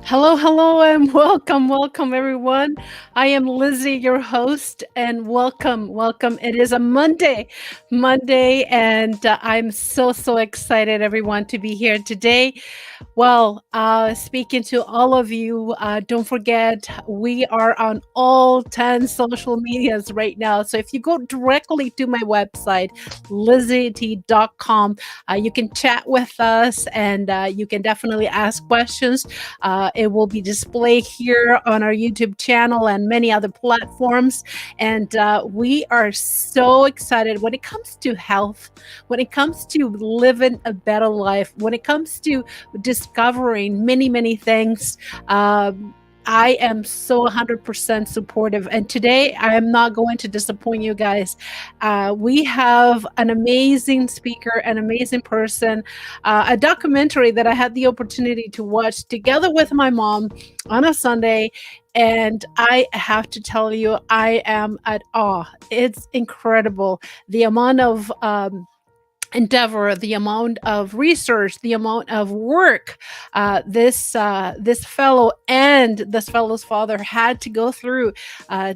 Hello, hello, and welcome, everyone. I am Lizzie, your host, and welcome. It is a Monday, and I'm so excited, everyone, to be here today. Well, speaking to all of you, don't forget we are on all 10 social medias right now. So if you go directly to my website, LizyT.com, you can chat with us and you can definitely ask questions. It will be displayed here on our YouTube channel and many other platforms. And we are so excited when it comes to health, when it comes to living a better life, when it comes to discovering many things. I am so 100% supportive. And today I am not going to disappoint you guys. We have an amazing speaker, an amazing person, a documentary that I had the opportunity to watch together with my mom on a Sunday. And I have to tell you, I am at awe. It's incredible. The amount of endeavor, the amount of research, the amount of work this fellow and this fellow's father had to go through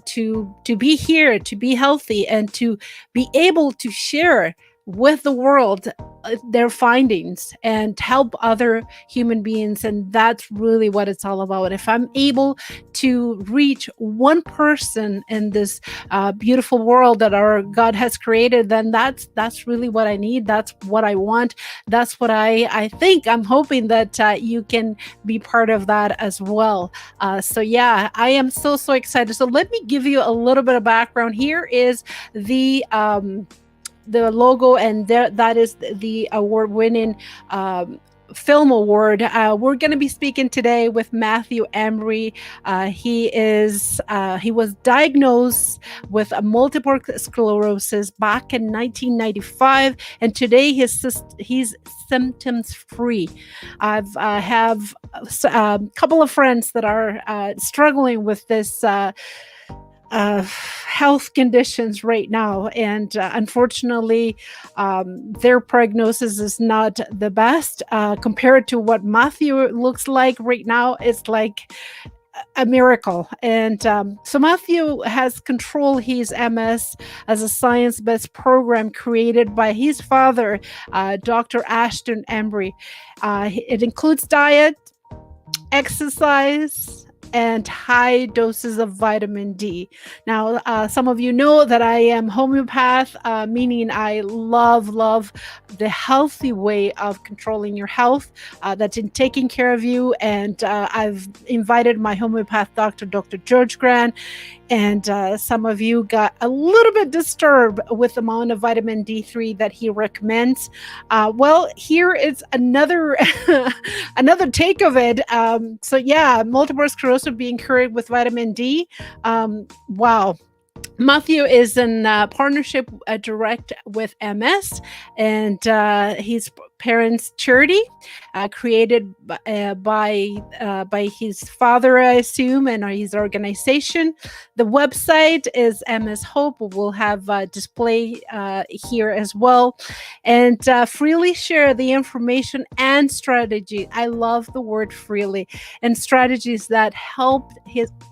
to be here, to be healthy, and to be able to share with the world their findings and help other human beings. And that's really what it's all about. If I'm able to reach one person in this beautiful world that our God has created, then that's really what I need. That's what I want. That's what I think. I'm hoping that you can be part of that as well. So yeah, I am so excited. So let me give you a little bit of background. Here is the logo, and that is the award-winning film award. We're going to be speaking today with Matthew Embry. He was diagnosed with multiple sclerosis back in 1995, and today he's symptoms free. I've have a couple of friends that are struggling with this health conditions right now, and unfortunately their prognosis is not the best compared to what Matthew looks like right now. It's like a miracle. And so Matthew has controlled his MS as a science-based program created by his father, Dr. Ashton Embry. It includes diet, exercise, and high doses of vitamin D. Now, some of you know that I am homeopath, meaning I love the healthy way of controlling your health, that's in taking care of you. And I've invited my homeopath doctor, Dr. George Grant, and some of you got a little bit disturbed with the amount of vitamin D3 that he recommends. Well, here is another another take of it. So yeah, multiple sclerosis being cured with vitamin D. Wow. Matthew is in partnership direct with MS and his parents' charity, created by his father, I assume, and his organization. The website is MS Hope. We'll have display here as well, and freely share the information and strategy. I love the word freely, and strategies that help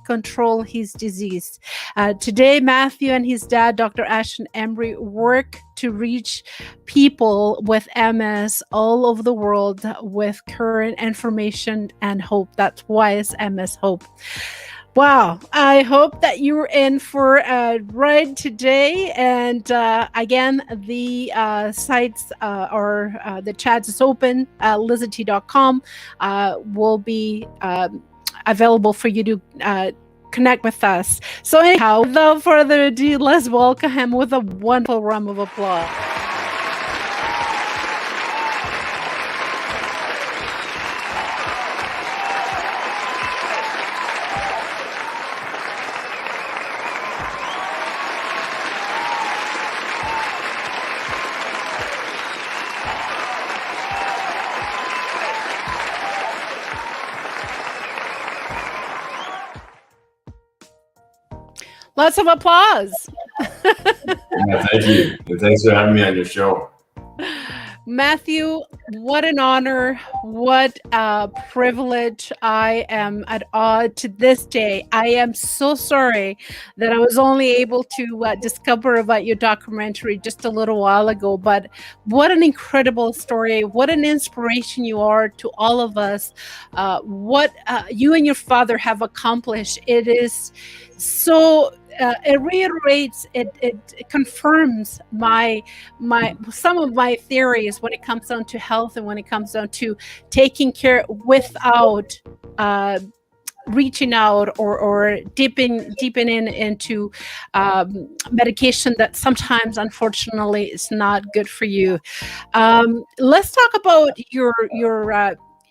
control his disease. Today, Matthew and his dad, Dr. Ashton Embry, work to reach people with MS all over the world with current information and hope. That's why it's MS Hope. Wow. I hope that you're in for a ride today. And again, the sites or the chat is open. LizyT.com will be available for you to connect with us. So anyhow, without further ado, let's welcome him with a wonderful round of applause. Lots of applause. Yeah, thank you. And thanks for having me on your show. Matthew, what an honor, what a privilege. I am at awe to this day. I am so sorry that I was only able to discover about your documentary just a little while ago, but what an incredible story. What an inspiration you are to all of us. What you and your father have accomplished. It is so. It reiterates, it confirms my some of my theories when it comes down to health and when it comes down to taking care without uh, reaching out or deeping in into medication that sometimes unfortunately is not good for you. Let's talk about your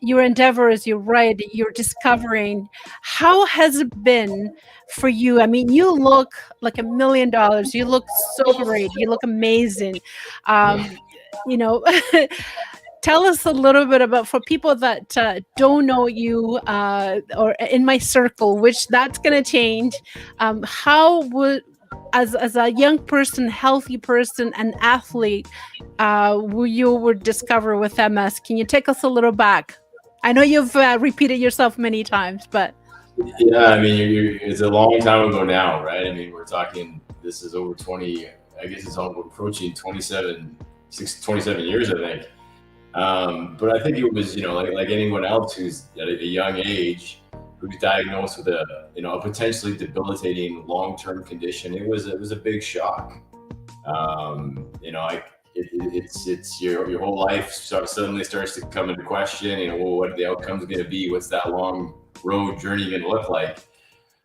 endeavors. You're right, you're discovering. How has it been for you? I mean, you look like $1 million. You look so great. You look amazing. um, you know Tell us a little bit about, for people that don't know you, or in my circle, which that's going to change. How would, as a young person, healthy person, an athlete, who you would discover with MS? Can you take us a little back? I know you've repeated yourself many times, but Yeah, I mean, it's a long time ago now, right? I mean, we're talking, this is over 20, I guess it's approaching 27 years, I think. But I think it was, like anyone else who's at a young age, who's diagnosed with a potentially debilitating long-term condition. It was a big shock. Like it's your whole life suddenly starts to come into question. Well, what the outcome's going to be? What's that long road journey going to look like?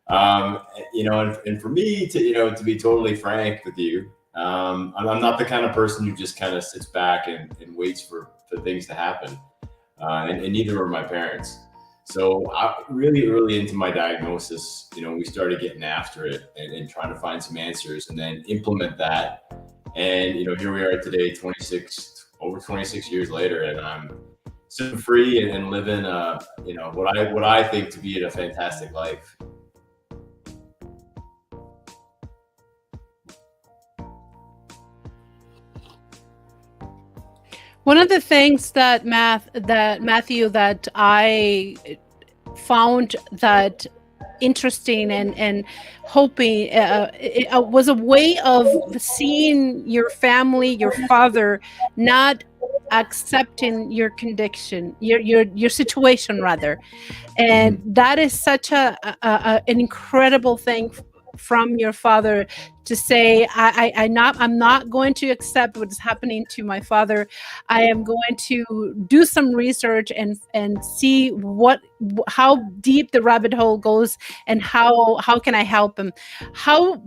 And for me to be totally frank with you, I'm not the kind of person who just kind of sits back and waits for things to happen. And neither were my parents. So really early into my diagnosis, we started getting after it and trying to find some answers and then implement that. And, here we are today, over 26 years later, and I'm still free and living, what I think to be a fantastic life. one of the things that Matthew, that I found that interesting and hoping, it was a way of seeing your family, your father, not accepting your condition, your situation rather. And Mhm. that is such an incredible thing from your father, to say, I'm not going to accept what is happening to my father. I am going to do some research and see how deep the rabbit hole goes, and how can I help him. how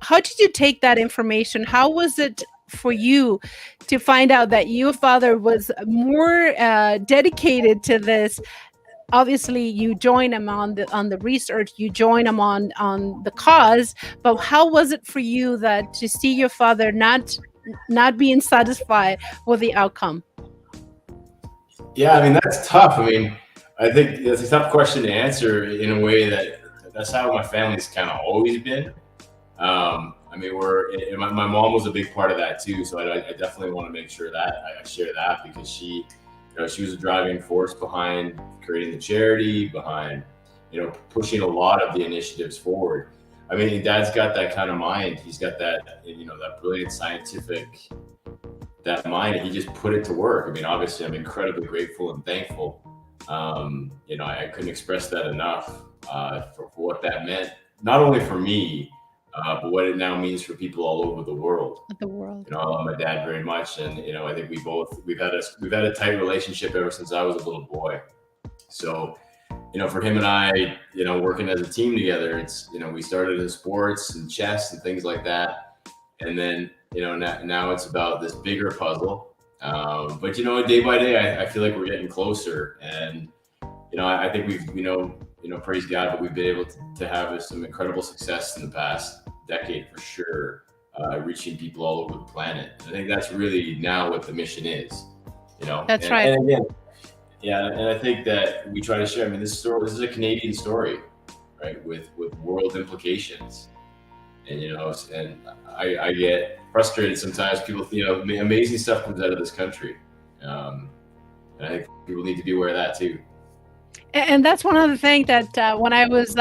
how did you take that information? How was it for you to find out that your father was more dedicated to this? Obviously, you join him on the research, you join him on the cause, but how was it for you that to see your father not being satisfied with the outcome? Yeah, I mean, that's tough. I mean, I think that's a tough question to answer in a way that's how my family's kind of always been. I mean, my mom was a big part of that too. So I definitely want to make sure that I share that, because she was a driving force behind creating the charity, behind, pushing a lot of the initiatives forward. I mean, Dad's got that kind of mind. He's got that brilliant scientific, that mind, and he just put it to work. I mean, obviously, I'm incredibly grateful and thankful. I couldn't express that enough, for what that meant, not only for me, but what it now means for people all over the world. The world. I love my dad very much, and I think we've had a tight relationship ever since I was a little boy. So, for him and I, working as a team together, it's we started in sports and chess and things like that, and then now it's about this bigger puzzle. But day by day, I feel like we're getting closer, and I think we've praise God, but we've been able to have some incredible success in the past decade for sure, reaching people all over the planet. I think that's really now what the mission is, That's and, right. and again, yeah, and I think that we try to share. I mean, this is a Canadian story, right, with world implications, and I get frustrated sometimes. People, amazing stuff comes out of this country. Um, And I think people need to be aware of that too. And that's one of the things that when I was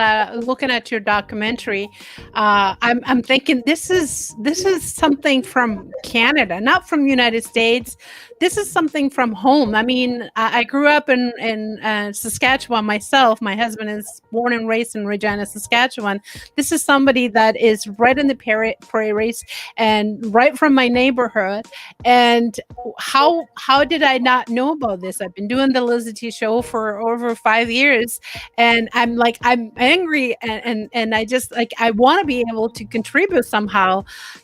looking at your documentary, I'm thinking this is something from Canada, not from United States. This is something from home. I mean, I grew up in Saskatchewan myself. My husband is born and raised in Regina, Saskatchewan. This is somebody that is right in the prairies and right from my neighborhood. And how did I not know about this? I've been doing the LizyT Show for over 5 years, and I'm angry, and I just like I want to be able to contribute somehow,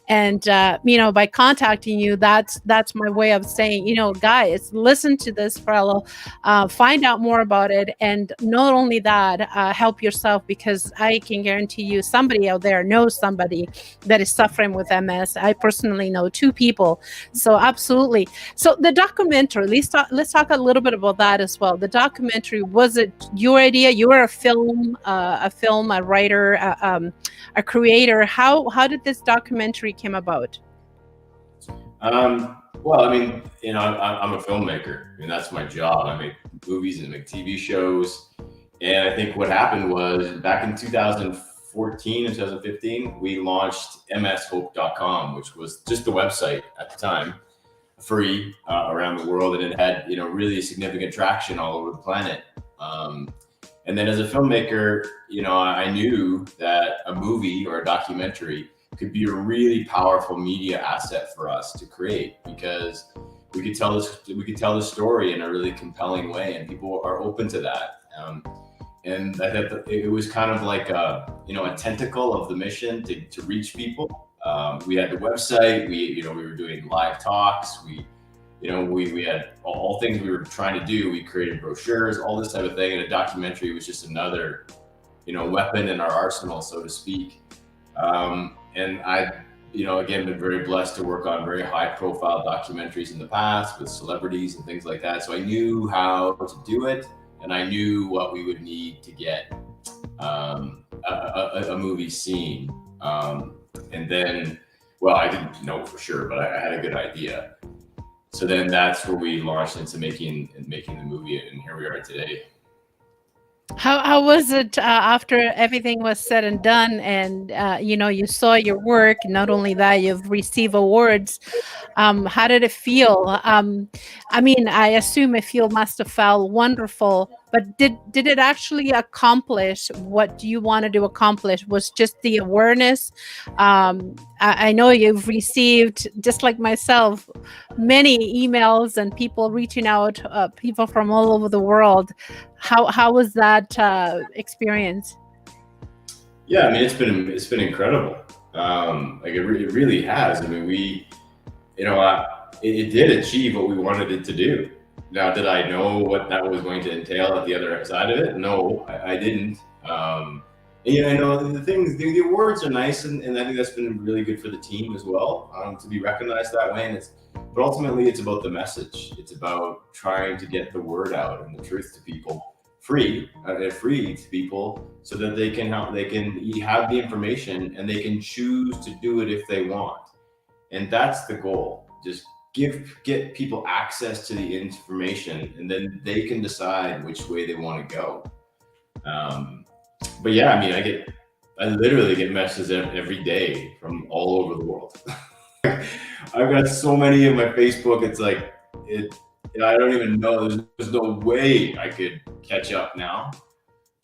and by contacting you, that's my way of saying, guys, listen to this fellow, find out more about it, and not only that, help yourself, because I can guarantee you somebody out there knows somebody that is suffering with MS. I personally know 2 people, so absolutely. So the documentary, let's talk a little bit about that as well. The documentary, was it your idea? You were a writer, a creator. How did this documentary came about? Well, I mean, I'm a filmmaker. I mean, that's my job. I make movies and make TV shows. And I think what happened was back in 2014 and 2015, we launched mshope.com, which was just the website at the time, free around the world, and it had really significant traction all over the planet. And then as a filmmaker, I knew that a movie or a documentary could be a really powerful media asset for us to create, because we could tell the story in a really compelling way, and people are open to that. And I thought it was kind of like a tentacle of the mission to reach people. We had the website. We were doing live talks. We had all things we were trying to do. We created brochures, all this type of thing, and a documentary was just another weapon in our arsenal, so to speak. And I've again been very blessed to work on very high profile documentaries in the past with celebrities and things like that. So I knew how to do it, and I knew what we would need to get a movie seen. And then, well, I didn't know for sure, but I had a good idea. So then that's where we launched into making the movie, and here we are today. How was it after everything was said and done, and you saw your work? Not only that, you've received awards. How did it feel? I mean, I assume it must have felt wonderful. But did it actually accomplish what you wanted to accomplish? Was just the awareness? I know you've received, just like myself, many emails and people reaching out, people from all over the world. How was that experience? Yeah, I mean, it's been incredible. Like it really has. I mean, it did achieve what we wanted it to do. Now, did I know what that was going to entail at the other side of it? No, I didn't. The awards are nice, and I think that's been really good for the team as well, to be recognized that way. But ultimately, it's about the message. It's about trying to get the word out and the truth to people, free to people, so that they can have the information and they can choose to do it if they want. And that's the goal. Just get people access to the information, and then they can decide which way they want to go. But yeah, I mean, I literally get messages every day from all over the world. I've got so many in my Facebook. It's like I don't even know. There's no way I could catch up now.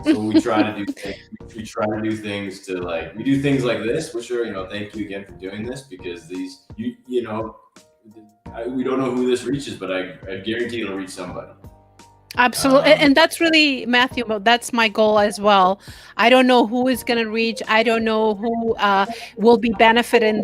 So we try to do things. We try to do things to we do things like this, which are thank you again for doing this, because these we don't know who this reaches, but I guarantee it'll reach somebody. Absolutely. And that's really, Matthew, that's my goal as well. I don't know who is going to reach. I don't know who will be benefiting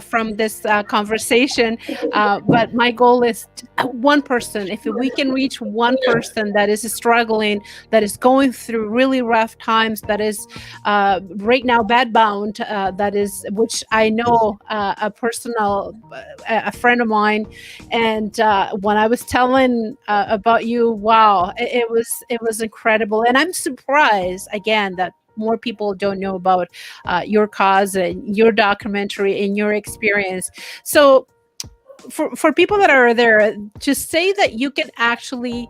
from this conversation. But my goal is one person. If we can reach one person that is struggling, that is going through really rough times, that is right now bedbound, which I know a friend of mine. And when I was telling about you, wow, it was incredible. And I'm surprised again that more people don't know about your cause and your documentary and your experience. So for people that are there, to say that you can actually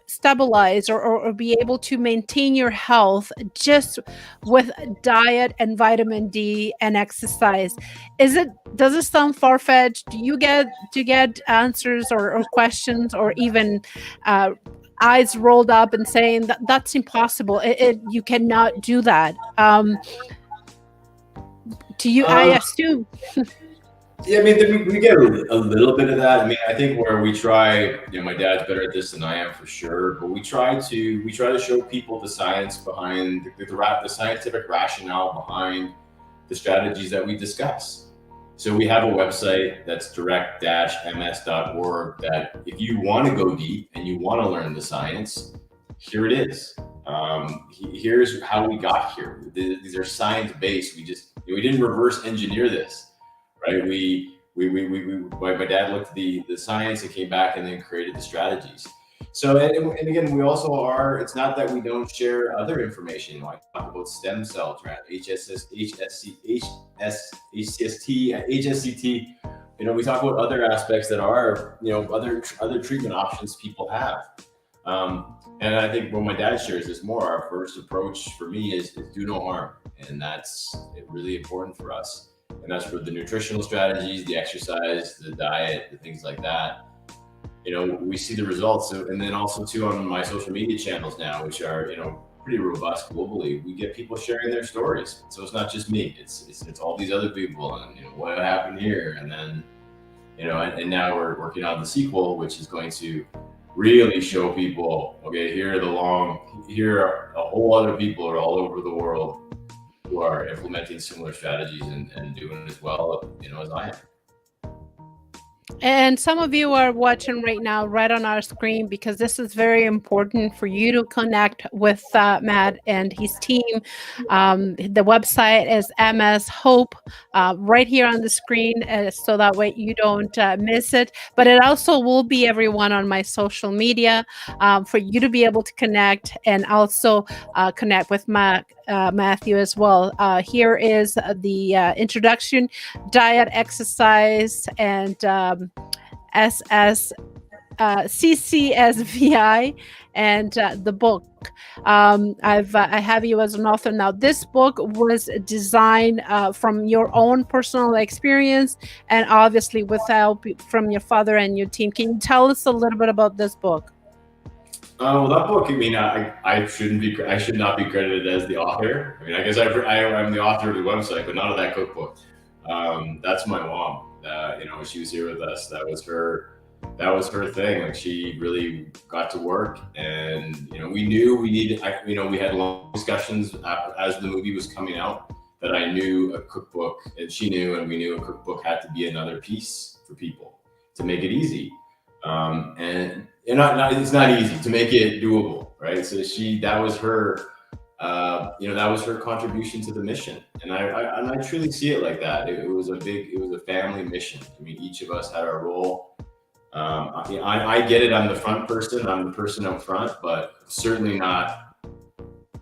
stabilize or be able to maintain your health just with diet and vitamin D and exercise, does it sound far-fetched? Do you get answers or questions, or even uh, eyes rolled up and saying that that's impossible, you cannot do that? To you, I Um, assume. yeah, I mean, we get a little bit of that. I mean, I think where we try, my dad's better at this than I am for sure, but we try to show people the science behind the scientific rationale behind the strategies that we discuss. So we have a website that's direct-ms.org that if you want to go deep and you want to learn the science, here it is. Here's how we got here. These are science-based. We didn't reverse engineer this, right? My dad looked at the science and came back and then created the strategies. So, and again, we also it's not that we don't share other information. I talk about stem cell HSS, HSCT. We talk about other aspects that are, other treatment options people have. And I think when my dad shares this more, our first approach for me is do no harm. And that's really important for us. And that's for the nutritional strategies, the exercise, the diet, the things like that. We see the results. And then also too, on my social media channels now, which are, pretty robust globally, we get people sharing their stories. So it's not just me, it's all these other people, and, what happened here. And then, and now we're working on the sequel, which is going to really show people, okay, here are a whole other people are all over the world who are implementing similar strategies and doing it as well, as I am. And some of you are watching right now, right on our screen, because this is very important for you to connect with Mat and his team. The website is MS Hope, right here on the screen, so that way you don't miss it. But it also will be everyone on my social media, for you to be able to connect and also connect with Matthew as well. Here is the introduction: diet, exercise, and CCSVI, and the book. I have you as an author now. This book was designed from your own personal experience, and obviously with help from your father and your team. Can you tell us a little bit about this book? Well, that book, I mean, I should not be credited as the author. I mean, I guess I'm the author of the website, but not of that cookbook. That's my mom. She was here with us. That was her thing. Like, she really got to work, and we knew we needed. We had long discussions as the movie was coming out that I knew a cookbook, and she knew, and we knew a cookbook had to be another piece for people to make it easy. And it's not easy to make it doable, right? So that was her. That was her contribution to the mission, and I truly see it like that. It was a family mission. I mean, each of us had our role. I get it. I'm the front person. I'm the person up front, but certainly not.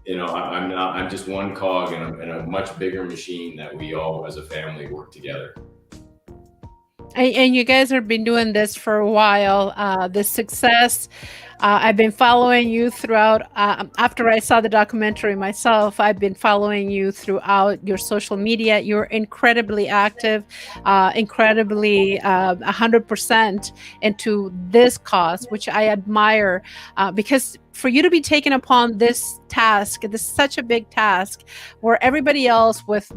I'm not. I'm just one cog in a much bigger machine that we all, as a family, work together. And you guys have been doing this for a while. The success, I've been following you throughout. After I saw the documentary myself, I've been following you throughout your social media. You're incredibly active, incredibly 100% into this cause, which I admire, because for you to be taken upon this task, this is such a big task, where everybody else with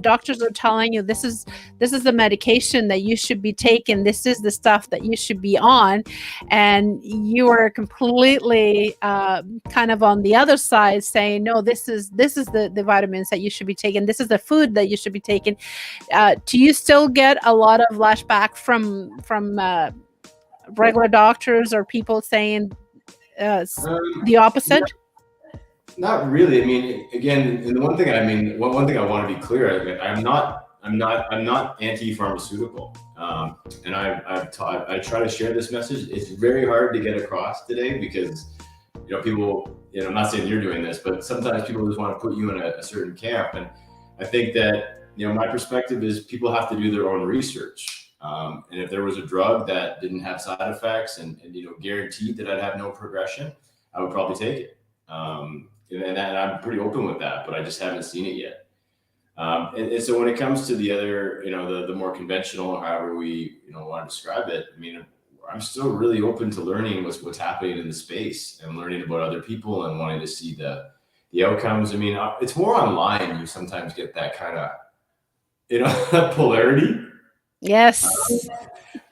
doctors are telling you this is the medication that you should be taking, this is the stuff that you should be on, and you are completely kind of on the other side saying, no, this is the vitamins that you should be taking, this is the food that you should be taking. Do you still get a lot of flashback from regular doctors or people saying the opposite? Not really. I mean, again, and one thing I want to be clear. I mean, I'm not anti-pharmaceutical, and I try to share this message. It's very hard to get across today because people. I'm not saying you're doing this, but sometimes people just want to put you in a certain camp, and I think that my perspective is people have to do their own research. And if there was a drug that didn't have side effects and guaranteed that I'd have no progression, I would probably take it. And I'm pretty open with that, but I just haven't seen it yet. And so when it comes to the other, the more conventional, or however we, want to describe it, I mean, I'm still really open to learning what's happening in the space and learning about other people and wanting to see the outcomes. I mean, it's more online. You sometimes get that kind of, polarity, Yes.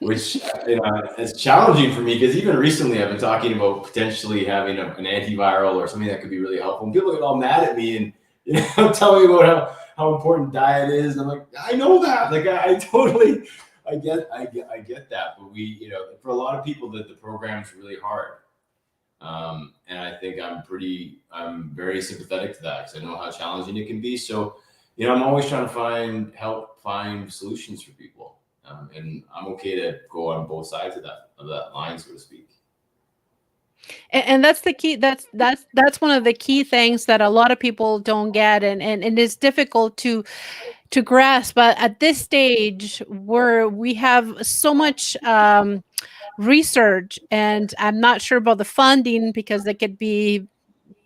which it's challenging for me because even recently I've been talking about potentially having an antiviral or something that could be really helpful. And people get all mad at me and tell me about how important diet is. And I'm like, I know that. Like I totally, I get that. But for a lot of people, that the program's really hard. And I think I'm very sympathetic to that because I know how challenging it can be. So, I'm always trying to help find solutions for people. And I'm okay to go on both sides of that line, so to speak. And that's the key. That's one of the key things that a lot of people don't get, and it's difficult to grasp. But at this stage, where we have so much research, and I'm not sure about the funding because they could be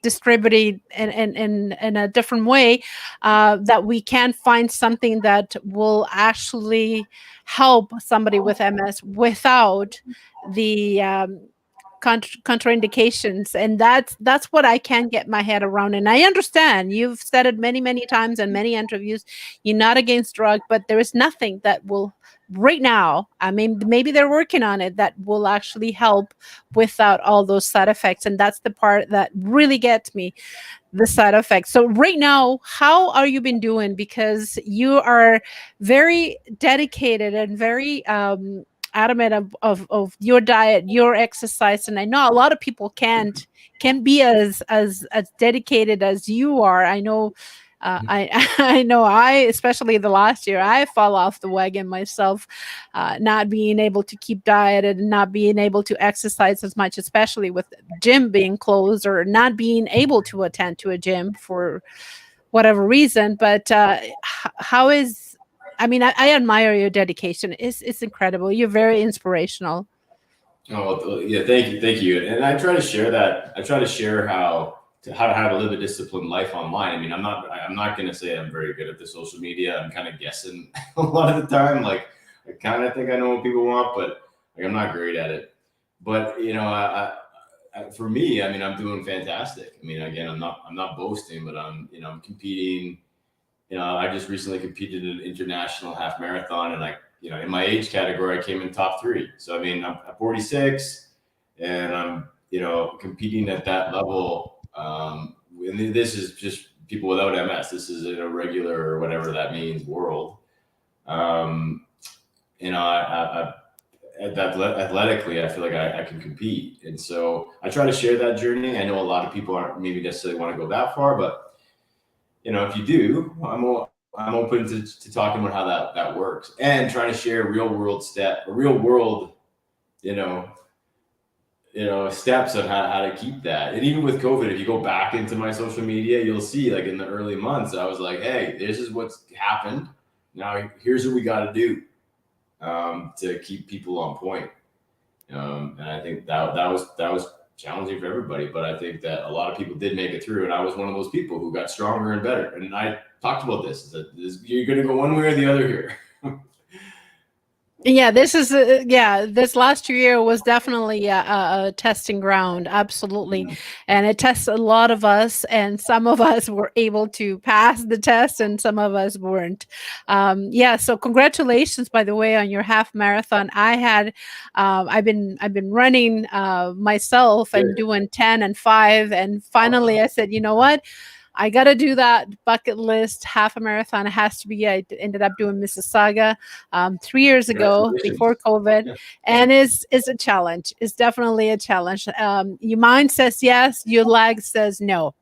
distributed in a different way, that we can find something that will actually help somebody with MS without the contraindications. And that's what I can get my head around. And I understand you've said it many times in many interviews, you're not against drug, but there is nothing that will right now, I mean, maybe they're working on it, that will actually help without all those side effects. And that's the part that really gets me, the side effects. So right now, how are you been doing? Because you are very dedicated and very adamant of your diet, your exercise, and I know a lot of people can be as dedicated as you are. I know. I know especially the last year, I fall off the wagon myself, not being able to keep diet and not being able to exercise as much, especially with gym being closed or not being able to attend to a gym for whatever reason. But how is, I mean, I admire your dedication. It's incredible. You're very inspirational. Oh, yeah, thank you. And I try to share that. I try to share how to live a disciplined life online. I mean, I'm not going to say I'm very good at the social media. I'm kind of guessing a lot of the time. Like, I kind of think I know what people want, but like, I'm not great at it. But for me, I mean, I'm doing fantastic. I mean, again, I'm not boasting, but I'm competing. I just recently competed in an international half marathon, and in my age category, I came in top 3. So I mean, I'm 46, and I'm competing at that level. And this is just people without MS. This is in a regular, or whatever that means, world. Athletically, I feel like I can compete, and so I try to share that journey. I know a lot of people aren't maybe necessarily want to go that far, but if you do, I'm open to talking about how that works and trying to share real world steps on how to keep that. And even with COVID, if you go back into my social media, you'll see, like, in the early months, I was like, hey, this is what's happened. Now here's what we got to do to keep people on point. And I think that was challenging for everybody, but I think that a lot of people did make it through, and I was one of those people who got stronger and better. And I talked about this, you're going to go one way or the other here. Yeah, this last year was definitely a testing ground, absolutely. And it tests a lot of us, and some of us were able to pass the test and some of us weren't. Yeah, so congratulations, by the way, on your half marathon. I've been running myself and doing 10 and 5, and finally I said, you know what? I got to do that bucket list. Half a marathon has to be. I ended up doing Mississauga 3 years ago before COVID. Yeah. And it's a challenge. It's definitely a challenge. Your mind says yes, your leg says no.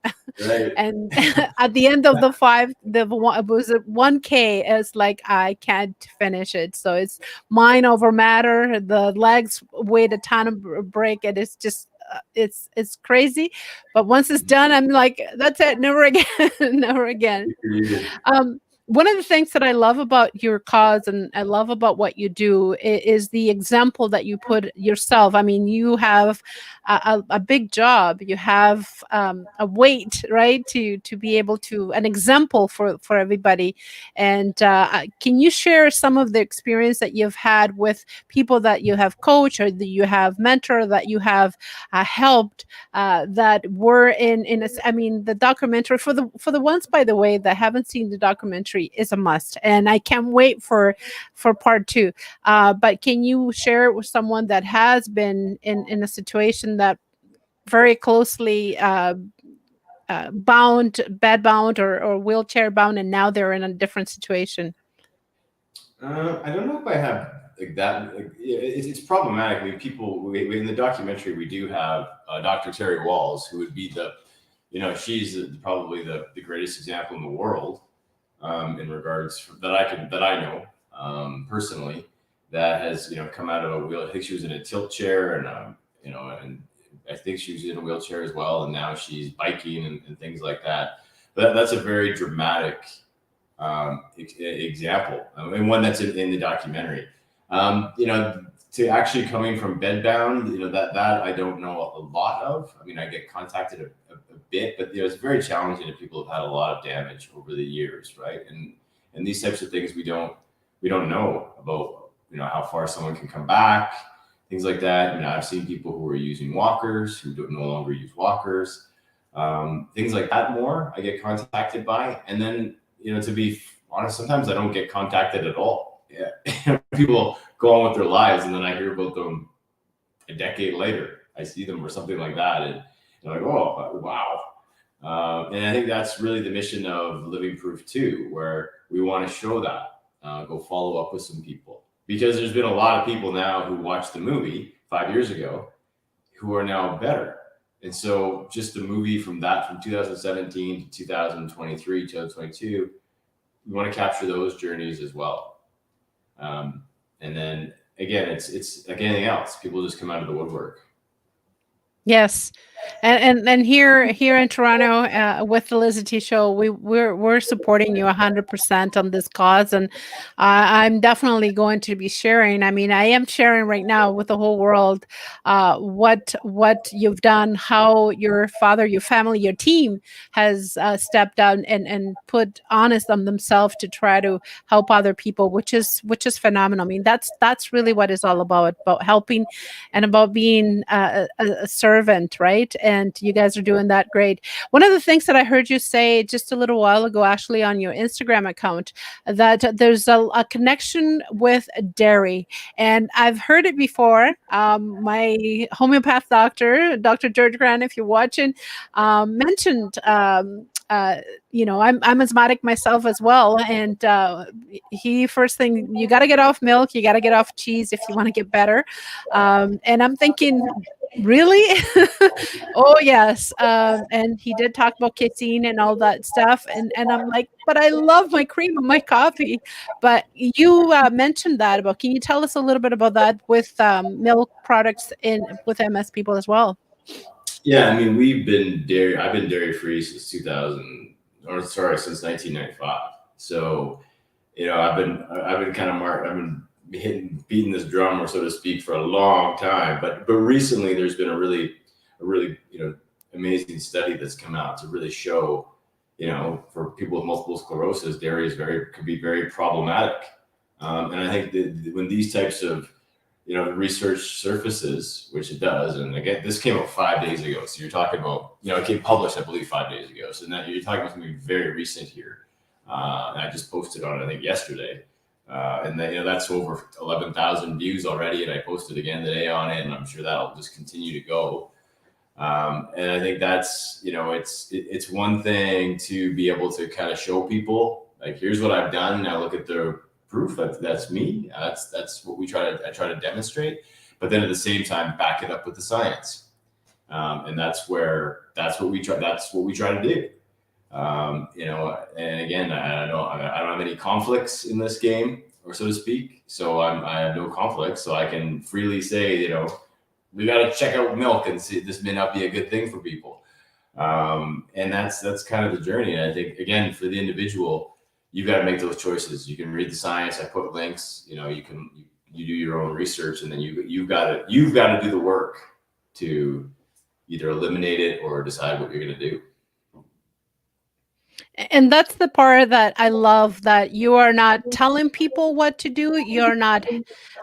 Right. And at the end of the 1K, it's like, I can't finish it. So it's mind over matter. The legs weighed a ton of break. It is just, it's crazy, but once it's done, I'm like, that's it, never again. Never again. one of the things that I love about your cause and I love about what you do is the example that you put yourself. I mean, you have a big job. You have a weight, right, to be able to an example for everybody. And can you share some of the experience that you've had with people that you have coached or that you have mentor that you have helped that were in a, I mean, the documentary for the ones, by the way, that haven't seen the documentary is a must, and I can't wait for part two. But can you share it with someone that has been in a situation that very closely bound, bed bound, or wheelchair bound, and now they're in a different situation? I don't know if I have like that. Like, it's problematic. I mean, in the documentary, we do have Dr. Terry Walls, who would be she's probably the greatest example in the world in regards that I know personally that has come out of a wheel. I think she was in a tilt chair and and I think she was in a wheelchair as well, and now she's biking and things like that. But that's a very dramatic example, and one that's in the documentary. To actually coming from bedbound, that I don't know a lot of. I mean, I get contacted a bit, but it's very challenging if people have had a lot of damage over the years, right? And these types of things we don't know about, how far someone can come back, things like that. I've seen people who are using walkers who don't no longer use walkers, things like that. More I get contacted by, and then to be honest, sometimes I don't get contacted at all. Yeah. People go on with their lives, and then I hear about them a decade later. I see them or something like that, and they're like, "Oh, wow!" And I think that's really the mission of Living Proof too, where we want to show that. Go follow up with some people, because there's been a lot of people now who watched the movie 5 years ago who are now better. And so just the movie from 2017 to 2023, 2022, we want to capture those journeys as well. And then again, it's like anything else. People just come out of the woodwork. Yes, and here in Toronto, with the LizyT Show, we're supporting you 100% on this cause, and I'm definitely going to be sharing. I mean, I am sharing right now with the whole world what you've done, how your father, your family, your team has stepped out and put honest on themselves to try to help other people, which is phenomenal. I mean, that's really what it's all about helping and about being a servant, right? And you guys are doing that great. One of the things that I heard you say just a little while ago, Ashley, on your Instagram account, that there's a connection with dairy. And I've heard it before. My homeopath doctor, Dr. George Grant, if you're watching, mentioned I'm asthmatic myself as well, and he first thing, you got to get off milk, you got to get off cheese if you want to get better. And I'm thinking, really? Oh yes. And he did talk about casein and all that stuff, and I'm like, but I love my cream and my coffee. But you mentioned that about. Can you tell us a little bit about that with milk products in with MS people as well? Yeah, I mean, I've been dairy free since 2000, or sorry, since 1995. So, I've been beating this drum, or so to speak, for a long time. But recently, there's been a really amazing study that's come out to really show, for people with multiple sclerosis, dairy could be very problematic. And I think that when these types of research surfaces, which it does, and again, this came out 5 days ago. So you're talking about, it came published, I believe, 5 days ago. So now you're talking about something very recent here. And I just posted on it, I think, yesterday. And then, that's over 11,000 views already. And I posted again today on it, and I'm sure that'll just continue to go. And I think that's, it's one thing to be able to kind of show people, like, here's what I've done. Now look at the proof. That's me. That's what I try to demonstrate. But then at the same time, back it up with the science. And that's what we try to do. And again, I don't have any conflicts in this game, or so to speak. So I have no conflicts, so I can freely say, we got to check out milk and see, this may not be a good thing for people. And that's kind of the journey. And I think, again, for the individual, you've got to make those choices. You can read the science. I put links. You do your own research, and then you've got to do the work to either eliminate it or decide what you're going to do. And that's the part that I love, that you are not telling people what to do. You're not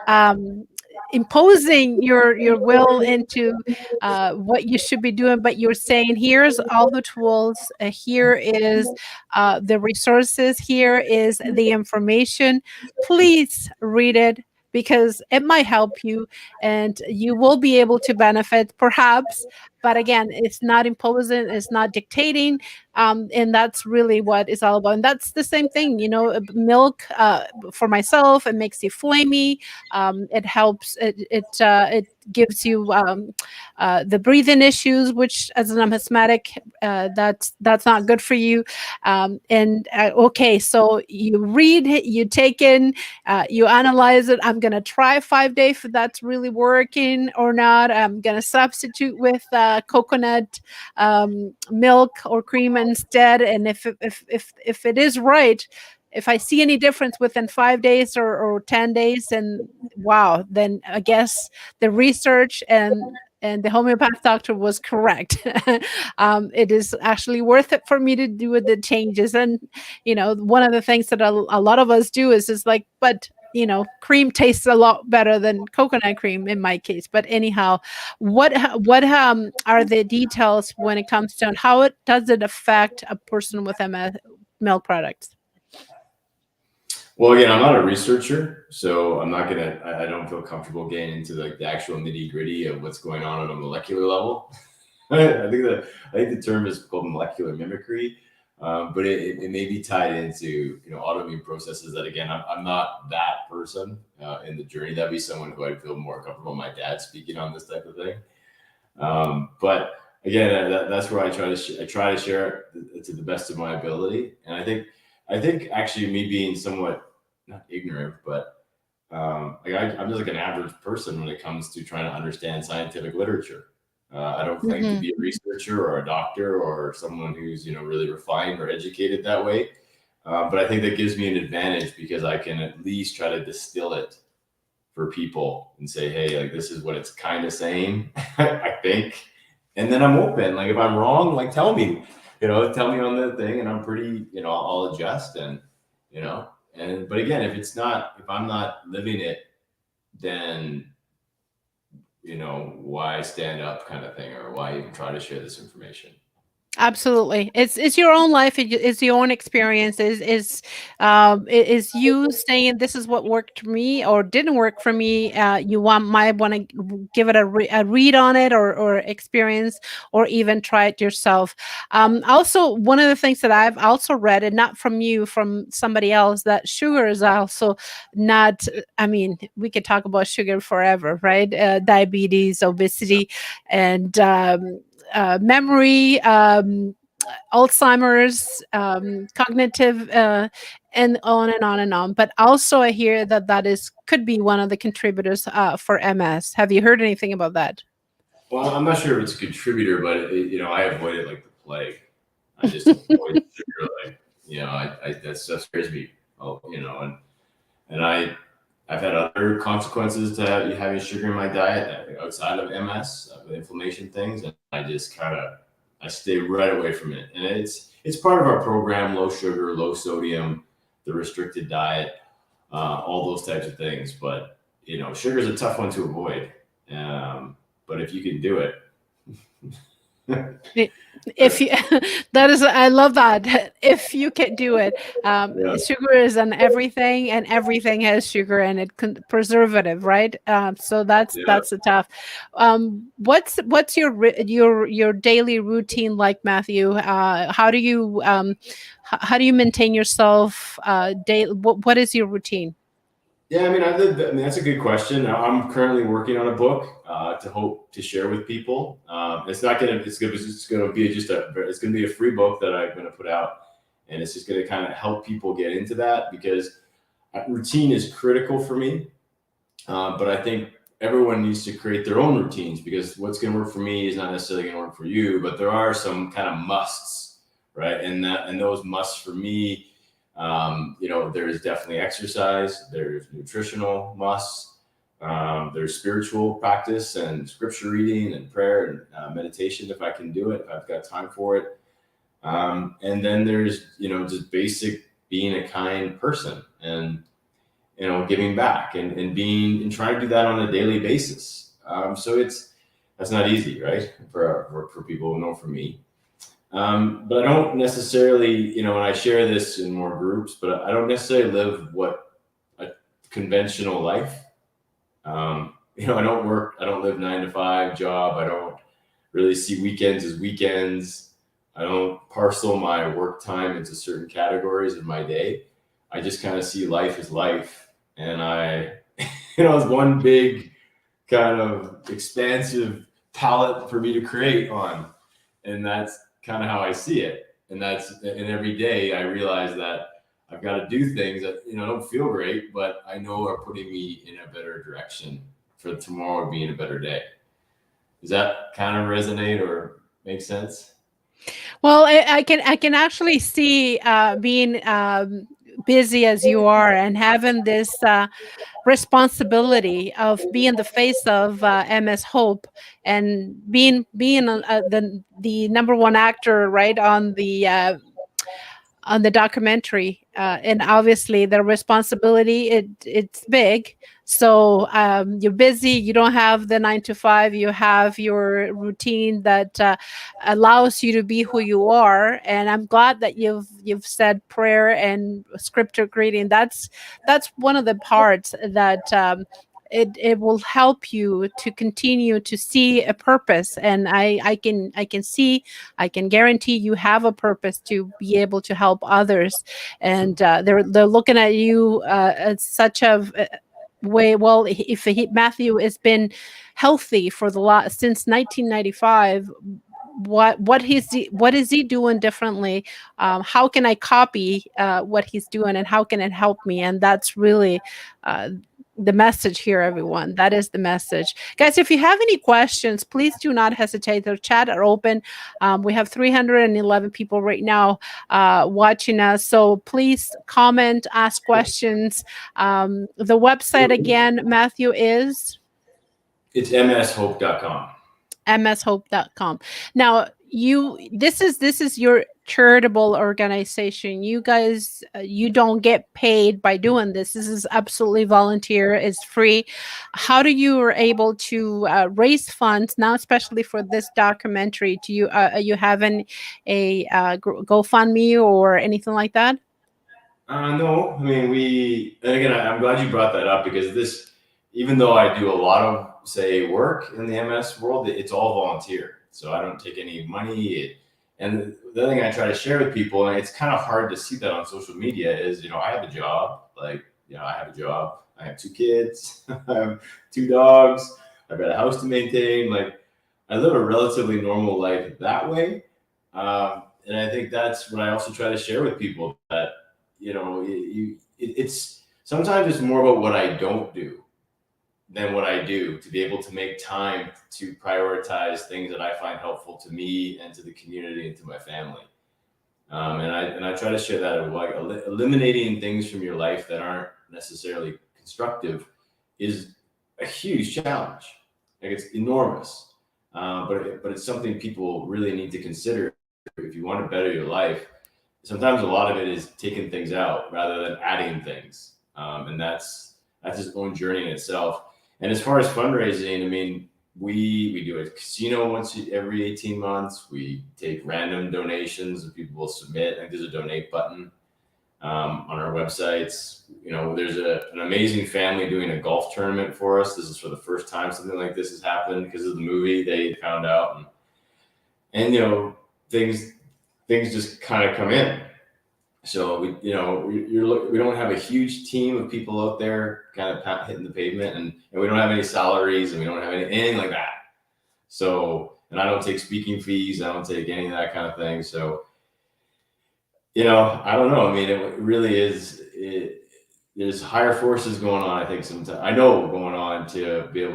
um, imposing your will into what you should be doing, but you're saying, here's all the tools, here is the resources, here is the information. Please read it, because it might help you and you will be able to benefit perhaps. But again, it's not imposing, it's not dictating. And that's really what it's all about. And that's the same thing, milk, for myself, it makes you flamy. It helps. It gives you the breathing issues, which as an asthmatic, that's not good for you. Okay, so you read, you take in, you analyze it. I'm gonna try 5 days if that's really working or not. I'm gonna substitute with coconut milk or cream instead, and if it is right, if I see any difference within 5 days or 10 days, and wow, then I guess the research and the homeopath doctor was correct. It is actually worth it for me to do the changes. And, one of the things that a lot of us do is like, but cream tastes a lot better than coconut cream in my case. But anyhow, what are the details when it comes to how does it affect a person with milk products? Well, again, I'm not a researcher, so I don't feel comfortable getting into like the actual nitty gritty of what's going on a molecular level. I think the term is called molecular mimicry, but it may be tied into autoimmune processes. That again, I'm not that person in the journey. That'd be someone who I'd feel more comfortable. My dad speaking on this type of thing, but again, that's where I try to share it to the best of my ability. And I think actually me being somewhat not ignorant, but I'm just like an average person when it comes to trying to understand scientific literature. I don't claim to be a researcher or a doctor or someone who's really refined or educated that way, but I think that gives me an advantage because I can at least try to distill it for people and say, hey, like this is what it's kind of saying, I think, and then I'm open. Like if I'm wrong, like tell me on the thing, and I'm pretty, I'll adjust and but again, if I'm not living it, then why stand up kind of thing, or why even try to share this information? Absolutely. It's your own life. It's your own experience. Is you saying this is what worked for me or didn't work for me. Might want to give it a read on it, or experience, or even try it yourself. Also, one of the things that I've also read, and not from you, from somebody else, that sugar is also not. I mean, we could talk about sugar forever, right? Diabetes, obesity, and memory, Alzheimer's, cognitive, and on and on and on. But also, I hear that could be one of the contributors for MS. Have you heard anything about that? Well, I'm not sure if it's a contributor, but I avoid it like the plague. I just avoid sugar, like that stuff scares me. And I've had other consequences to having sugar in my diet outside of MS, with inflammation things, and I stay right away from it. And it's part of our program: low sugar, low sodium, the restricted diet, all those types of things. But sugar is a tough one to avoid. But if you can do it. If you I love that. If you can do it. Sugar is in everything, and everything has sugar in it, preservative, right? So that's a tough. What's your daily routine like, Matthew? How do you maintain yourself daily? What is your routine? Yeah, I mean, that's a good question. I'm currently working on a book to hope to share with people. It's not gonna. It's gonna be a free book that I'm gonna put out, and it's just gonna kind of help people get into that, because routine is critical for me. But I think everyone needs to create their own routines, because what's gonna work for me is not necessarily gonna work for you. But there are some kind of musts, right? And those musts for me. There's definitely exercise, there's nutritional musts, there's spiritual practice and scripture reading and prayer and meditation if I can do it, if I've got time for it. And then there's, just basic being a kind person and, giving back and being and trying to do that on a daily basis. So that's not easy, right? For people, for me. But I don't necessarily, and I share this in more groups, but I don't necessarily live what a conventional life. I don't live 9 to 5 job. I don't really see weekends as weekends. I don't parcel my work time into certain categories of my day. I just kind of see life as life. And it's one big kind of expansive palette for me to create on. And that's kind of how I see it. And every day I realize that I've got to do things that, don't feel great, but I know are putting me in a better direction for tomorrow being a better day. Does that kind of resonate or make sense? Well, I can actually see being busy as you are and having this responsibility of being the face of MS Hope and being the number one actor, right, on the documentary, and obviously the responsibility, it's big. So you're busy, you don't have the 9 to 5, you have your routine that allows you to be who you are. And I'm glad that you've said prayer and scripture reading. That's one of the parts that it will help you to continue to see a purpose. And I can see, I can guarantee you have a purpose to be able to help others. And they're looking at you as such a way. Well, if Matthew has been healthy for since 1995, what is he doing differently? How can I copy what he's doing, and how can it help me? And that's really the message here, everyone. That is the message, guys. If you have any questions, please do not hesitate. The chat are open. We have 311 people right now watching us, so please comment, ask questions. The website again, Matthew, is it's mshope.com. mshope.com. Now, this is your charitable organization. You guys, you don't get paid by doing this. This is absolutely volunteer. It's free. How do you are able to raise funds now, especially for this documentary? Do you you having a GoFundMe or anything like that? No, I mean, and again, I'm glad you brought that up, because even though I do a lot of, say, work in the MS world, it's all volunteer. So I don't take any money. And the other thing I try to share with people, and it's kind of hard to see that on social media, is, I have a job. I have a job. I have 2 kids. I have 2 dogs. I've got a house to maintain. I live a relatively normal life that way. And I think that's what I also try to share with people, that, it's sometimes it's more about what I don't do than what I do, to be able to make time to prioritize things that I find helpful to me and to the community and to my family. And I try to share that of eliminating things from your life that aren't necessarily constructive is a huge challenge. It's enormous, but it's something people really need to consider if you want to better your life. Sometimes a lot of it is taking things out rather than adding things, and that's its own journey in itself. And as far as fundraising, I mean, we do a casino once every 18 months. We take random donations that people will submit. I think there's a donate button on our websites. There's an amazing family doing a golf tournament for us. This is for the first time something like this has happened because of the movie. They found out, and things just kind of come in. So we don't have a huge team of people out there kind of hitting the pavement, and we don't have any salaries, and we don't have anything like that. So, and I don't take speaking fees. I don't take any of that kind of thing. So, I don't know. I mean, it really is. There's higher forces going on. I think sometimes I know going on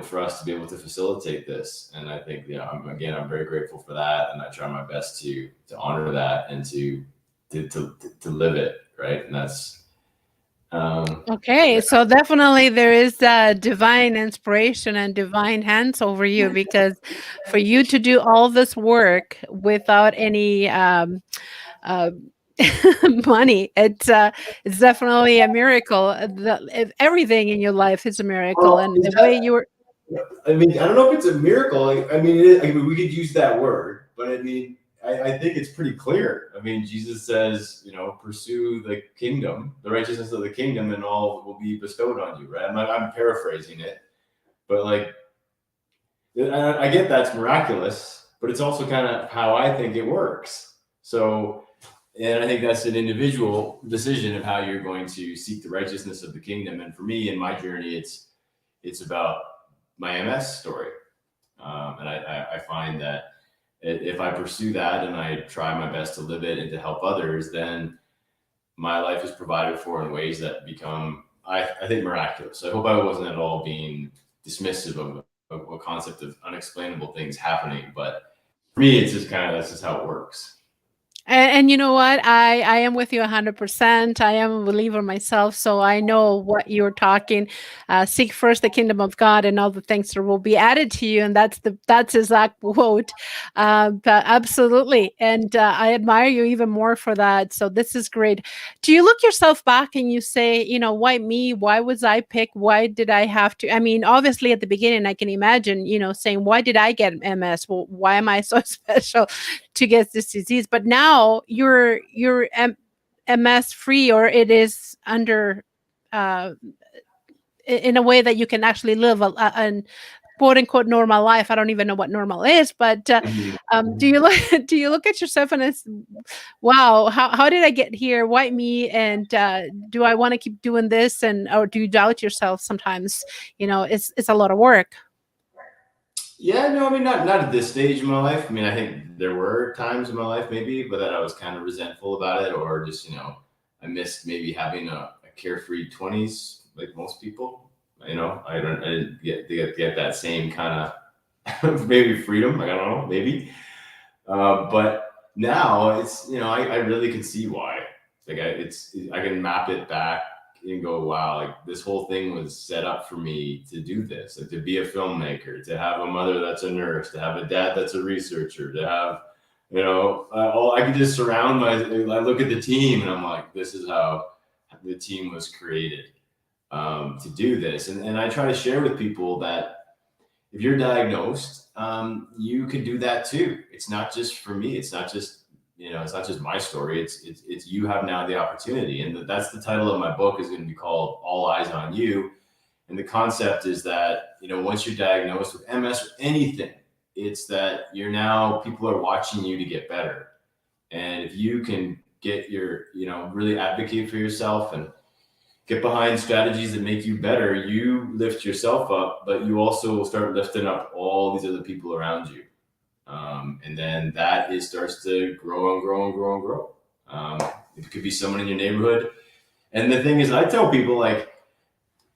for us to be able to facilitate this, and I think I'm very grateful for that, and I try my best to honor that and to live it. right? And that's Okay, yeah. so definitely there is divine inspiration and divine hands over you, because for you to do all this work without any uh, money, it's definitely a miracle. Everything in your life is a miracle, Well, and the way you were. I mean, I don't know if it's a miracle. I mean, it is, I mean, we could use that word, but I mean, I think it's pretty clear. I mean, Jesus says, pursue the kingdom, the righteousness of the kingdom, and all will be bestowed on you, right? I'm paraphrasing it, but like, I get that's miraculous, but it's also kind of how I think it works. So, and I think that's an individual decision of how you're going to seek the righteousness of the kingdom. And for me, in my journey, it's about my MS story. And I find that if I pursue that and I try my best to live it and to help others, then my life is provided for in ways that become, I think, miraculous. I hope I wasn't at all being dismissive of a concept of unexplainable things happening, but for me, it's just kind of, that's just how it works. And you know what? I am with you 100%. I am a believer myself, so I know what you're talking. Seek first the kingdom of God, and all the things that will be added to you. And that's exact quote. But absolutely, and I admire you even more for that. So this is great. Do you look yourself back and you say, why me? Why was I picked? Why did I have to? I mean, obviously at the beginning, I can imagine, saying, why did I get MS? Well, why am I so special to get this disease? But now you're MS free, or it is under uh, in a way that you can actually live a quote unquote normal life. I don't even know what normal is, but do you look do you look at yourself and it's, wow, how did I get here? Why me? And do I want to keep doing this? And or do you doubt yourself sometimes? It's a lot of work. Yeah, no, I mean, not at this stage in my life. I mean, I think there were times in my life maybe, but that I was kind of resentful about it, or just I missed maybe having a carefree 20s like most people. I didn't get that same kind of maybe freedom. Like, I don't know, maybe. But now it's I really can see why. Like I can map it back and go, wow, like this whole thing was set up for me to do this, like to be a filmmaker, to have a mother that's a nurse, to have a dad that's a researcher, to have all I can just surround my. I look at the team and I'm like, this is how the team was created to do this, and I try to share with people that if you're diagnosed, you can do that too. It's not just for me. It's not just it's not just my story. It's you have now the opportunity, and that's the title of my book is going to be called All Eyes on You. And the concept is that once you're diagnosed with MS or anything, it's that people are watching you to get better, and if you can get your really advocate for yourself and get behind strategies that make you better, you lift yourself up, but you also will start lifting up all these other people around you. And then starts to grow and grow and grow and grow. It could be someone in your neighborhood. And the thing is, I tell people, like,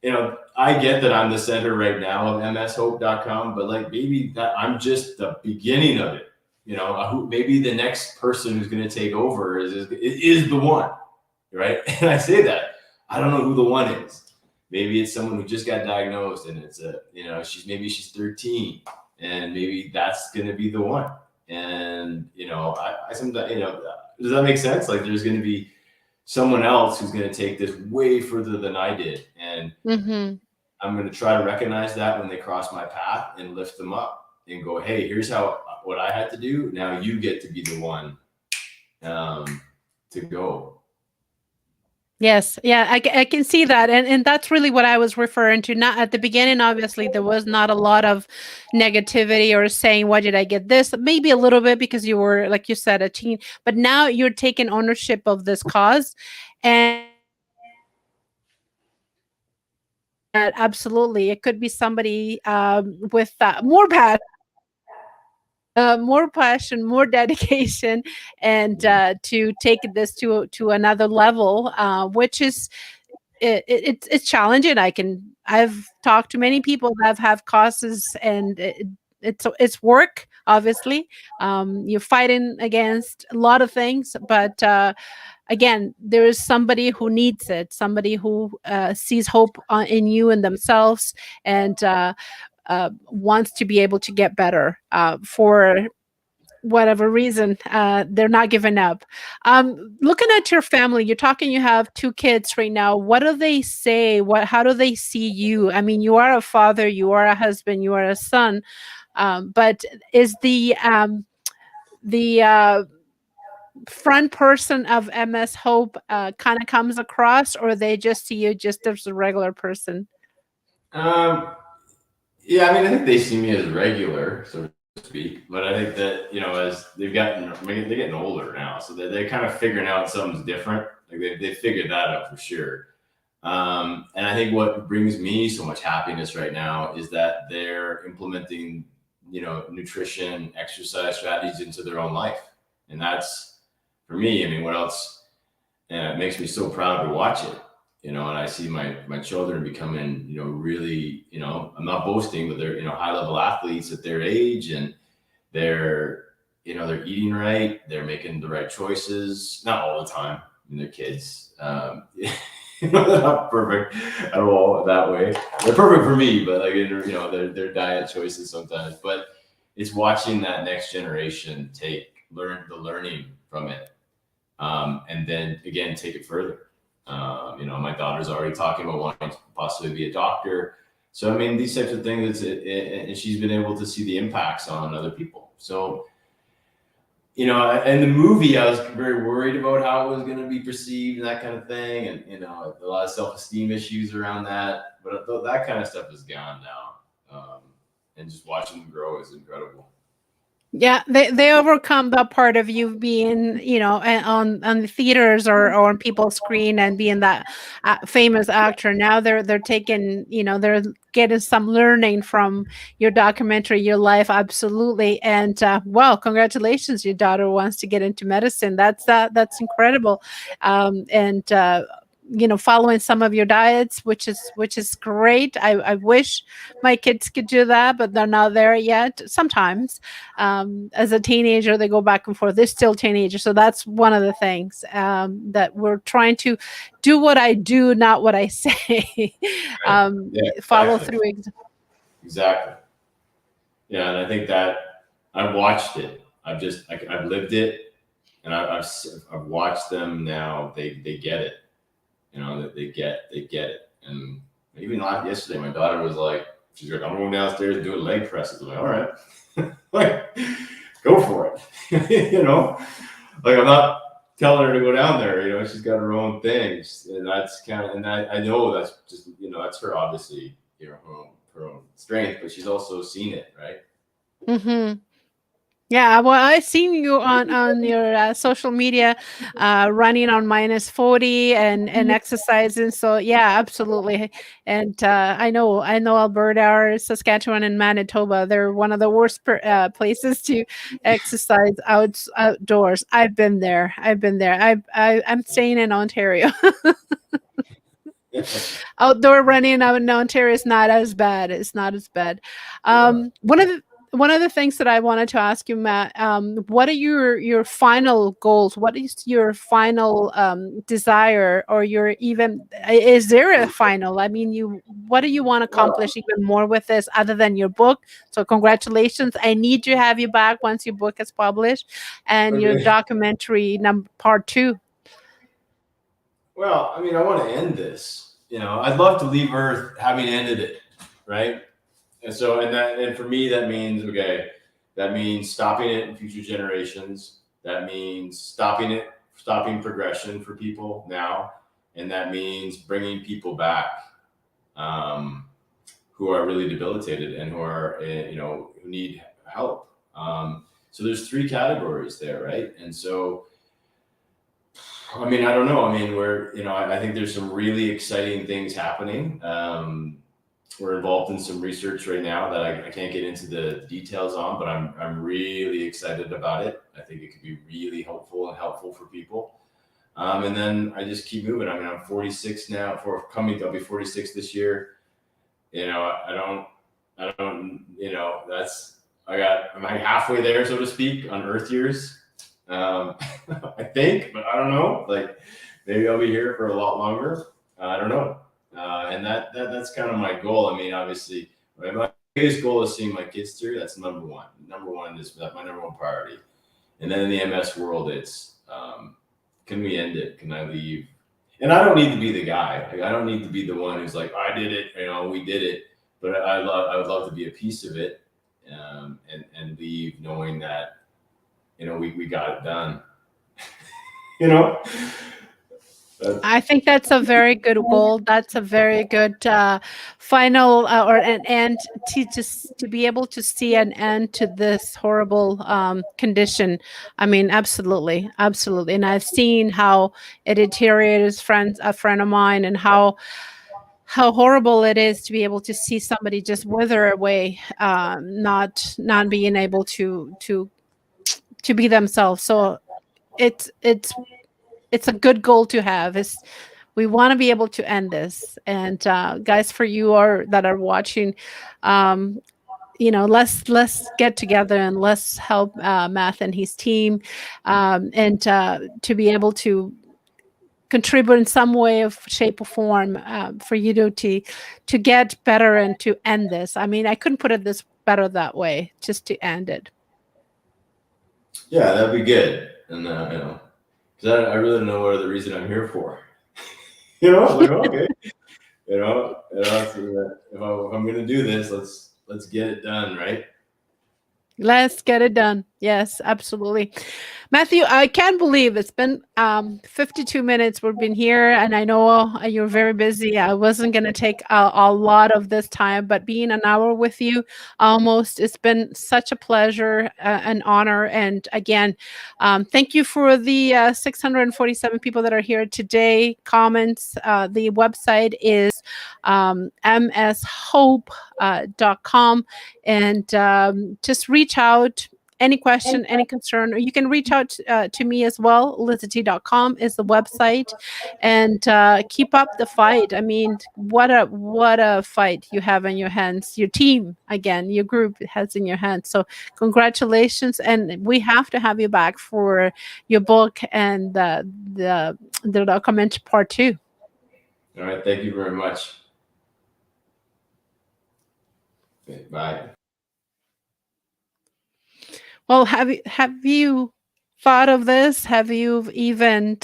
I get that I'm the center right now of mshope.com, but like maybe that I'm just the beginning of it. Maybe the next person who's going to take over is the one, right? And I say that. I don't know who the one is. Maybe it's someone who just got diagnosed and it's she's 13 and maybe that's going to be the one. And, I sometimes, does that make sense? Like there's going to be someone else who's going to take this way further than I did. And I'm going to try to recognize that when they cross my path and lift them up and go, hey, here's what I had to do. Now you get to be the one to go. Yes, yeah, I can see that, and that's really what I was referring to. Not at the beginning, obviously, there was not a lot of negativity or saying, "Why did I get this?" Maybe a little bit because you were, like you said, a teen. But now you're taking ownership of this cause, and that absolutely, it could be somebody with more passion, more dedication, and to take this to another level, which is it's challenging. I've talked to many people that have causes, and it's work, obviously. You're fighting against a lot of things, but again, there is somebody who needs it, somebody who sees hope in you and themselves, and wants to be able to get better for whatever reason. They're not giving up. Looking at your family, you're talking, you have two kids right now. What do they say? How do they see you? I mean, you are a father, you are a husband, you are a son, but is the front person of MS Hope kind of comes across, or they just see you just as a regular person? Um, yeah, I mean, I think they see me as regular, so to speak. But I think that as I mean, they're getting older now, so they're kind of figuring out something's different. Like they figured that out for sure. And I think what brings me so much happiness right now is that they're implementing, nutrition, exercise strategies into their own life, and that's for me. I mean, what else? And it makes me so proud to watch it. And I see my children becoming, really, I'm not boasting, but they're, high level athletes at their age, and they're, they're eating right, they're making the right choices, not all the time. I mean, they're kids. They're not perfect at all that way. They're perfect for me, but like, their diet choices sometimes. But it's watching that next generation learn the learning from it, and then again take it further. My daughter's already talking about wanting to possibly be a doctor. So I mean, these types of things, and she's been able to see the impacts on other people. So in the movie, I was very worried about how it was going to be perceived and that kind of thing, and a lot of self-esteem issues around that. But that kind of stuff is gone now, and just watching them grow is incredible. Yeah, they overcome that part of you being, on the theaters or on people's screen and being that famous actor. Now they're taking, they're getting some learning from your documentary, your life, absolutely. And well, congratulations, your daughter wants to get into medicine. That's incredible. And following some of your diets, which is great. I wish my kids could do that, but they're not there yet. Sometimes, as a teenager, they go back and forth. They're still teenagers, so that's one of the things that we're trying to do. What I do, not what I say. Right. Yeah, Follow exactly. through. Exactly. Yeah, and I think that I've watched it. I've lived it, and I've watched them now. They get it. That they get it. And even like yesterday, my daughter was like, she's like, I'm going downstairs and doing leg presses. I'm like, all right, like, go for it. Like I'm not telling her to go down there. She's got her own things, and that's kind of, and I know that's just, that's her, obviously, her own strength, but she's also seen it, right? Hmm. Yeah, well, I seen you on your social media, running on -40 and exercising. So yeah, absolutely. And I know Alberta or Saskatchewan and Manitoba. They're one of the worst places to exercise outdoors. I've been there. I've been there. I'm staying in Ontario. Outdoor running out in Ontario is not as bad. It's not as bad. Yeah. One of the things that I wanted to ask you, Matt, what are your final goals? What is your final desire, or your even is there a final? I mean, what do you want to Well, accomplish even more with this, other than your book? So congratulations! I need to have you back once your book is published, and your okay. documentary number part two. Well, I mean, I want to end this. I'd love to leave Earth having ended it, right? And for me, that means, okay, that means stopping it in future generations. That means stopping progression for people now, and that means bringing people back, um, who are really debilitated and who are, who need help. So there's three categories there, right? And so, I mean, I don't know. I mean, I think there's some really exciting things happening. We're involved in some research right now that I can't get into the details on, but I'm really excited about it. I think it could be really helpful for people. And then I just keep moving. I mean, I'm 46 now. I'll be 46 this year. I don't. That's I'm like halfway there, so to speak, on Earth years. Um, I think, but I don't know. Like maybe I'll be here for a lot longer. I don't know. And that's kind of my goal. I mean, obviously, my biggest goal is seeing my kids through. That's number one. Number one is my number one priority. And then in the MS world, it's can we end it? Can I leave? And I don't need to be the guy. Like, I don't need to be the one who's like, I did it. We did it. But I would love to be a piece of it, and leave knowing that we got it done. you know. I think that's a very good goal. That's a very good final or an end to just to be able to see an end to this horrible condition. I mean, absolutely, absolutely. And I've seen how it deteriorated a friend of mine, and how horrible it is to be able to see somebody just wither away, not being able to be themselves. So it's a good goal to have. Is we want to be able to end this. And guys, for you are that are watching, um, let's get together and let's help Matt and his team, and to be able to contribute in some way of shape or form, for you to get better and to end this. I mean, I couldn't put it this better that way, just to end it. Yeah, that'd be good. And because I really don't know what other reason I'm here for. Like okay, if I'm gonna do this, let's get it done, right? Let's get it done. Yes, absolutely. Matthew, I can't believe it's been 52 minutes we've been here, and I know you're very busy. I wasn't going to take a lot of this time, but being an hour with you almost, it's been such a pleasure, an honor. And again, thank you for the 647 people that are here today. Comments. The website is mshope.com, and just reach out. Any question, any concern, or you can reach out to me as well. LizyT.com is the website, and keep up the fight. I mean, what a fight you have in your hands. Your team, again, your group has in your hands. So congratulations, and we have to have you back for your book and the document part 2. All right, thank you very much. Okay, bye. Well, have you thought of this? Have you even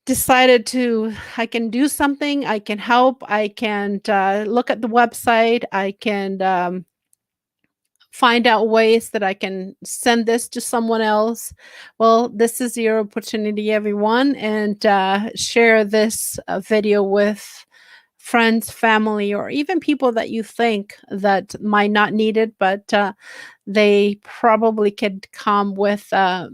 decided to? I can do something. I can help. I can look at the website. I can find out ways that I can send this to someone else. Well, this is your opportunity, everyone, and share this video with friends, family, or even people that you think that might not need it, but they probably could come with a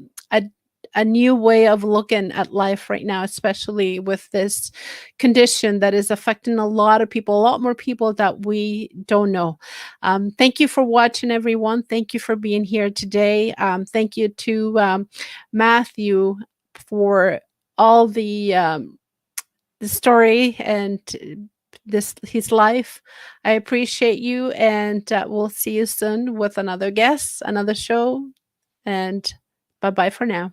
new way of looking at life right now, especially with this condition that is affecting a lot of people, a lot more people that we don't know. Thank you for watching, everyone. Thank you for being here today. Thank you to Matthew for all the story and his life. I appreciate you, and we'll see you soon with another guest, another show, and bye bye for now.